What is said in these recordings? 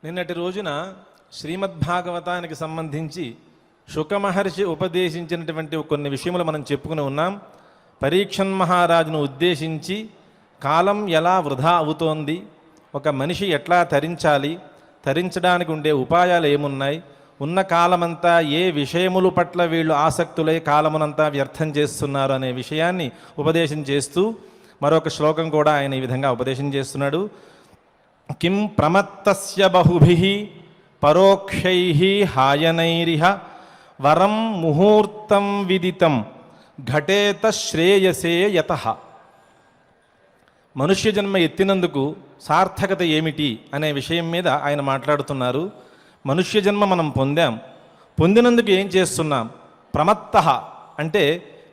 నిన్నటి రోజున శ్రీమద్భాగవతానికి సంబంధించి శుకమహర్షి ఉపదేశించినటువంటి కొన్ని విషయములు మనం చెప్పుకుని ఉన్నాం. పరీక్షన్ మహారాజును ఉద్దేశించి కాలం ఎలా వృధా అవుతోంది, ఒక మనిషి ఎట్లా తరించాలి, తరించడానికి ఉండే ఉపాయాలు ఏమున్నాయి, ఉన్న కాలమంతా ఏ విషయముల పట్ల వీళ్ళు ఆసక్తులై కాలమునంతా వ్యర్థం చేస్తున్నారు అనే విషయాన్ని ఉపదేశం చేస్తూ మరొక శ్లోకం కూడా ఆయన ఈ విధంగా ఉపదేశం చేస్తున్నాడు. కిం ప్రమత్తస్య బహుభిః పరోక్షైః హాయనైరిహ వరం ముహూర్తం విదితం ఘటేత శ్రేయసే యతః. మనుష్య జన్మ ఎత్తినందుకు సార్థకత ఏమిటి అనే విషయం మీద ఆయన మాట్లాడుతున్నారు. మనుష్య జన్మ మనం పొందినందుకు ఏం చేస్తున్నాం? ప్రమత్తః అంటే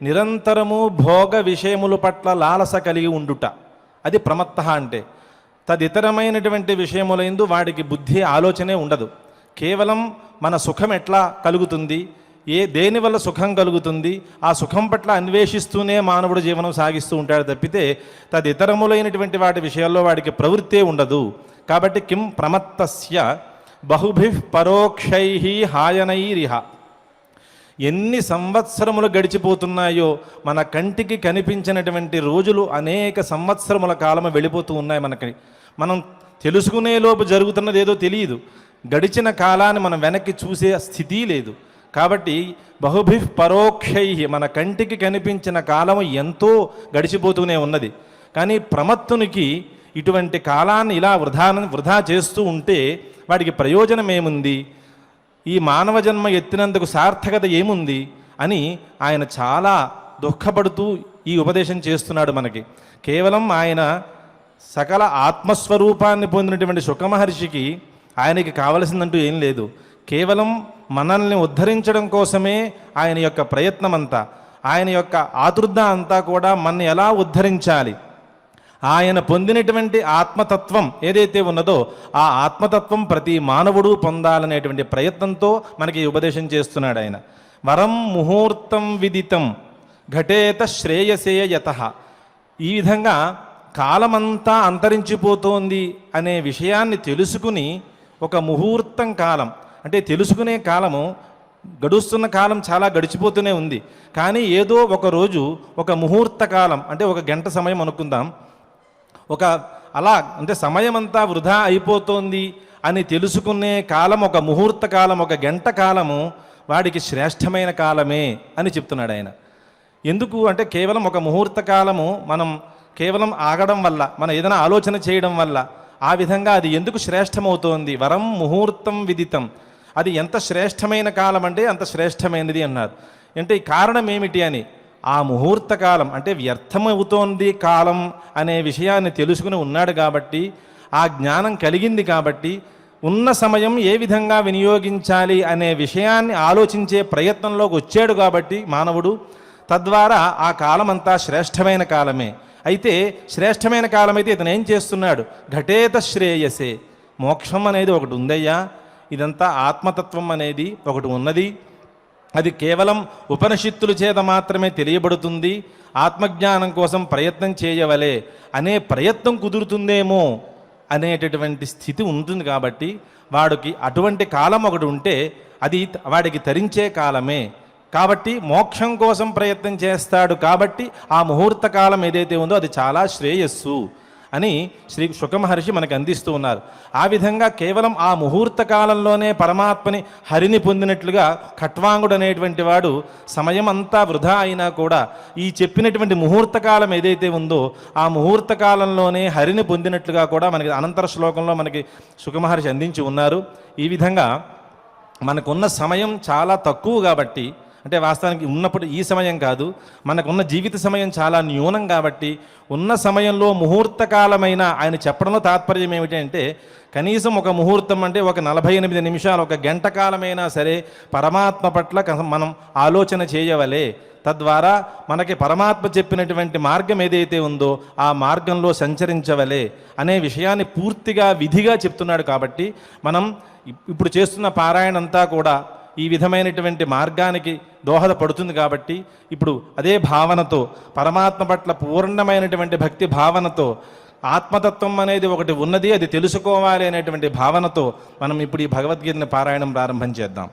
నిరంతరము భోగ విషయముల పట్ల లాలస కలిగి ఉండుట, అది ప్రమత్తః అంటే. తదితరమైనటువంటి విషయములందు వాడికి బుద్ధి ఆలోచనే ఉండదు. కేవలం మన సుఖం ఎట్లా కలుగుతుంది, దేనివల్ల సుఖం కలుగుతుంది, ఆ సుఖం పట్ల అన్వేషిస్తూనే మానవుడు జీవనం సాగిస్తూ ఉంటాడు తప్పితే తదితరములైనటువంటి వాటి విషయాల్లో వాడికి ప్రవృత్తే ఉండదు. కాబట్టి కిం ప్రమత్తస్య బహుభిః పరోక్షైః హాయనైరిహ. ఎన్ని సంవత్సరములు గడిచిపోతున్నాయో మన కంటికి కనిపించినటువంటి రోజులు అనేక సంవత్సరముల కాలము వెళ్ళిపోతూ ఉన్నాయి. మనం తెలుసుకునేలోపు జరుగుతున్నది ఏదో తెలియదు, గడిచిన కాలాన్ని మనం వెనక్కి చూసే స్థితి లేదు. కాబట్టి బహుభిః పరోక్షైః మన కంటికి కనిపించిన కాలము ఎంతో గడిచిపోతూనే ఉన్నది. కానీ ప్రమత్తునికి ఇటువంటి కాలాన్ని ఇలా వృధా చేస్తూ ఉంటే వాడికి ప్రయోజనం ఏముంది, ఈ మానవ జన్మ ఎత్తినందుకు సార్థకత ఏముంది అని ఆయన చాలా దుఃఖపడుతూ ఈ ఉపదేశం చేస్తున్నాడు మనకి. కేవలం ఆయన సకల ఆత్మస్వరూపాన్ని పొందినటువంటి శుకమహర్షికి ఆయనకి కావలసిందంటూ ఏం లేదు. కేవలం మనల్ని ఉద్ధరించడం కోసమే ఆయన యొక్క ప్రయత్నమంతా, ఆయన యొక్క ఆతుర్ద అంతా కూడా మనని ఎలా ఉద్ధరించాలి, ఆయన పొందినటువంటి ఆత్మతత్వం ఏదైతే ఉన్నదో ఆ ఆత్మతత్వం ప్రతి మానవుడు పొందాలనేటువంటి ప్రయత్నంతో మనకి ఉపదేశం చేస్తున్నాడు ఆయన. వరం ముహూర్తం విదితం ఘటేత శ్రేయసే యతః. ఈ విధంగా కాలమంతా అంతరించిపోతోంది అనే విషయాన్ని తెలుసుకుని ఒక ముహూర్తం కాలం అంటే తెలుసుకునే కాలము, గడుస్తున్న కాలం చాలా గడిచిపోతూనే ఉంది. కానీ ఏదో ఒక రోజు ఒక ముహూర్త కాలం అంటే ఒక గంట సమయం అనుకుందాం, అలా అంటే సమయం అంతా వృధా అయిపోతోంది అని తెలుసుకునే కాలం ఒక ముహూర్త కాలం, ఒక గంట కాలము వాడికి శ్రేష్టమైన కాలమే అని చెప్తున్నాడు ఆయన. ఎందుకు అంటే కేవలం ఒక ముహూర్త కాలము మనం కేవలం ఆగడం వల్ల, మనం ఏదైనా ఆలోచన చేయడం వల్ల ఆ విధంగా అది ఎందుకు శ్రేష్టమవుతోంది? వరం ముహూర్తం విదితం, అది ఎంత శ్రేష్టమైన కాలం అంటే అంత శ్రేష్టమైనది అన్నారు. అంటే ఈ కారణం ఏమిటి అని, ఆ ముహూర్త కాలం అంటే వ్యర్థమవుతోంది కాలం అనే విషయాన్ని తెలుసుకుని ఉన్నాడు కాబట్టి, ఆ జ్ఞానం కలిగింది కాబట్టి, ఉన్న సమయం ఏ విధంగా వినియోగించాలి అనే విషయాన్ని ఆలోచించే ప్రయత్నంలోకి వచ్చాడు కాబట్టి మానవుడు, తద్వారా ఆ కాలం అంతా శ్రేష్టమైన కాలమే. అయితే శ్రేష్టమైన కాలం అయితే ఇతను ఏం చేస్తున్నాడు? ఘటేత శ్రేయసే, మోక్షం అనేది ఒకటి ఉందయ్యా, ఇదంతా ఆత్మతత్వం అనేది ఒకటి ఉన్నది, అది కేవలం ఉపనిషత్తుల చేత మాత్రమే తెలియబడుతుంది, ఆత్మజ్ఞానం కోసం ప్రయత్నం చేయవలే అనే ప్రయత్నం కుదురుతుందేమో అనేటటువంటి స్థితి ఉంటుంది. కాబట్టి వాడికి అటువంటి కాలం ఒకటి ఉంటే అది వాడికి తరించే కాలమే. కాబట్టి మోక్షం కోసం ప్రయత్నం చేస్తాడు కాబట్టి ఆ ముహూర్త కాలం ఏదైతే ఉందో అది చాలా శ్రేయస్సు అని శ్రీ శుకమహర్షి మనకు అందిస్తూ ఉన్నారు. ఆ విధంగా కేవలం ఆ ముహూర్త కాలంలోనే పరమాత్మని హరిని పొందినట్లుగా ఖట్వాంగుడు అనేటువంటి వాడు సమయం అంతా వృధా అయినా కూడా ఈ చెప్పినటువంటి ముహూర్త కాలం ఏదైతే ఉందో ఆ ముహూర్త కాలంలోనే హరిని పొందినట్లుగా కూడా మనకి అనంతర శ్లోకంలో మనకి శుకమహర్షి అందించి ఉన్నారు. ఈ విధంగా మనకున్న సమయం చాలా తక్కువ కాబట్టి, అంటే వాస్తవానికి ఉన్నప్పుడు ఈ సమయం కాదు, మనకున్న జీవిత సమయం చాలా న్యూనం కాబట్టి ఉన్న సమయంలో ముహూర్త కాలమైన ఆయన చెప్పడంలో తాత్పర్యం ఏమిటి అంటే కనీసం ఒక ముహూర్తం అంటే ఒక 48 నిమిషాలు, ఒక గంట కాలమైనా సరే పరమాత్మ పట్ల మనం ఆలోచన చేయవలే, తద్వారా మనకి పరమాత్మ చెప్పినటువంటి మార్గం ఏదైతే ఉందో ఆ మార్గంలో సంచరించవలే అనే విషయాన్ని పూర్తిగా విధిగా చెప్తున్నాడు. కాబట్టి మనం ఇప్పుడు చేస్తున్న పారాయణ అంతా కూడా ఈ విధమైనటువంటి మార్గానికి దోహదపడుతుంది. కాబట్టి ఇప్పుడు అదే భావనతో, పరమాత్మ పట్ల పూర్ణమైనటువంటి భక్తి భావనతో ఆత్మతత్వం అనేది ఒకటి ఉన్నది, అది తెలుసుకోవాలి అనేటువంటి భావనతో మనం ఇప్పుడు ఈ భగవద్గీతని పారాయణం ప్రారంభం చేద్దాం.